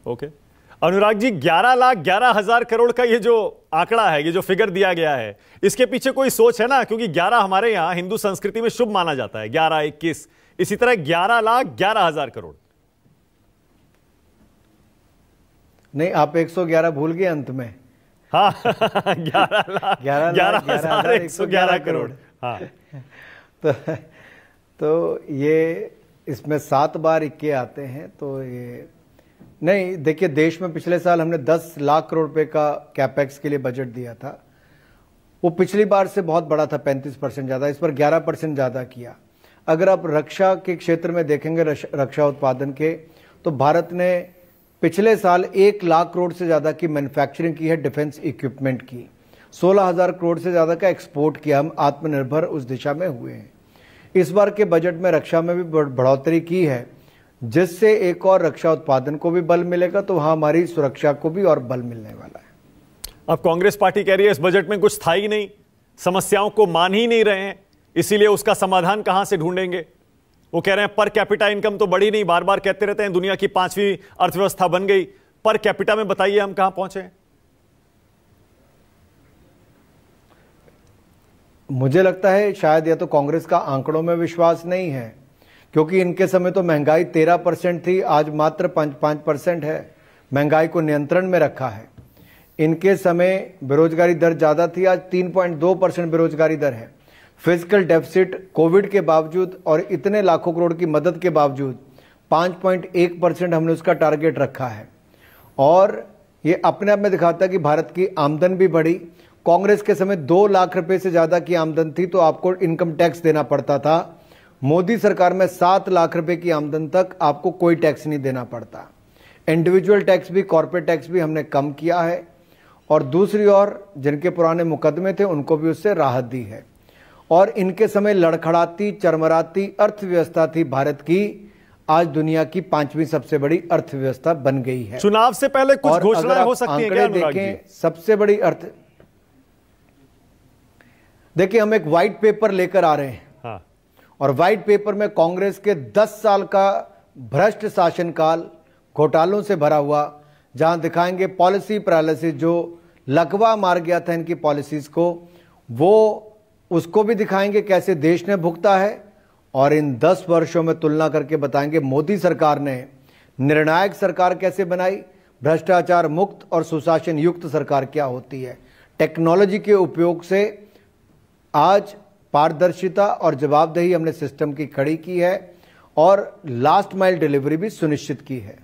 Okay. Anurag ji, 11,11,000 crore का ये जो आंकड़ा है, ये जो फिगर दिया गया है, इसके पीछे कोई सोच है ना? क्योंकि 11 हमारे यहाँ हिंदू संस्कृति में शुभ माना जाता है, 11, 21, इसी तरह 11,11,000 करोड़। नहीं, आप 111 भूल गए अंत में। हाँ 11,11,111 करोड़। हाँ तो ये इसमें 7 बार इक्के आते हैं। तो ये नहीं, देखिए, देश में पिछले साल हमने 10 लाख करोड़ रुपए का कैपेक्स के लिए बजट दिया था। वो पिछली बार से बहुत बड़ा था, 35% ज्यादा। इस पर 11% ज्यादा किया। अगर आप रक्षा के क्षेत्र में देखेंगे, रक्षा उत्पादन के, तो भारत ने पिछले साल 1 लाख करोड़ से ज्यादा की मैन्युफैक्चरिंग की है, डिफेंस इक्विपमेंट की। 16,000 करोड़ से ज्यादा का एक्सपोर्ट किया। हम आत्मनिर्भर उस दिशा में हुए हैं। इस बार के बजट में रक्षा में भी बढ़ोतरी की है, जिससे एक और रक्षा उत्पादन को भी बल मिलेगा, तो वहां हमारी सुरक्षा को भी और बल मिलने वाला है। अब कांग्रेस पार्टी कह रही है इस बजट में कुछ था ही नहीं, समस्याओं को मान ही नहीं रहे हैं, इसीलिए उसका समाधान कहां से ढूंढेंगे। वो कह रहे हैं पर कैपिटा इनकम तो बढ़ी नहीं, बार बार कहते रहते हैं दुनिया की 5वीं अर्थव्यवस्था बन गई, पर कैपिटा में बताइए हम कहां पहुंचे। मुझे लगता है शायद या तो कांग्रेस का आंकड़ों में विश्वास नहीं है, क्योंकि इनके समय तो महंगाई 13% थी, आज मात्र 5% है। महंगाई को नियंत्रण में रखा है। इनके समय बेरोजगारी दर ज्यादा थी, आज 3.2% बेरोजगारी दर है। फिजिकल डेफिसिट कोविड के बावजूद और इतने लाखों करोड़ की मदद के बावजूद 5.1% हमने उसका टारगेट रखा है। और ये अपने आप में दिखाता है कि भारत की आमदन भी बढ़ी। कांग्रेस के समय 2 लाख रुपए से ज्यादा की आमदन थी तो आपको इनकम टैक्स देना पड़ता था। मोदी सरकार में 7 लाख रुपए की आमदन तक आपको कोई टैक्स नहीं देना पड़ता। इंडिविजुअल टैक्स भी, कॉर्पोरेट टैक्स भी हमने कम किया है। और दूसरी ओर जिनके पुराने मुकदमे थे उनको भी उससे राहत दी है। और इनके समय लड़खड़ाती, चरमराती अर्थव्यवस्था थी भारत की, आज दुनिया की 5वीं सबसे बड़ी अर्थव्यवस्था बन गई है। चुनाव से पहले कुछ घोषणाएं हो सकती हैं क्या अनुराग जी? सबसे बड़ी देखिए, हम एक व्हाइट पेपर लेकर आ रहे हैं। हाँ। और व्हाइट पेपर में कांग्रेस के 10 साल का भ्रष्ट शासनकाल, घोटालों से भरा हुआ, जहां दिखाएंगे पॉलिसी पैरालिसिस, जो लकवा मार गया था इनकी पॉलिसीज को, वो उसको भी दिखाएंगे कैसे देश ने भुगता है। और इन 10 वर्षों में तुलना करके बताएंगे मोदी सरकार ने निर्णायक सरकार कैसे बनाई, भ्रष्टाचार मुक्त और सुशासन युक्त सरकार क्या होती है। टेक्नोलॉजी के उपयोग से आज पारदर्शिता और जवाबदेही हमने सिस्टम की खड़ी की है और लास्ट माइल डिलीवरी भी सुनिश्चित की है।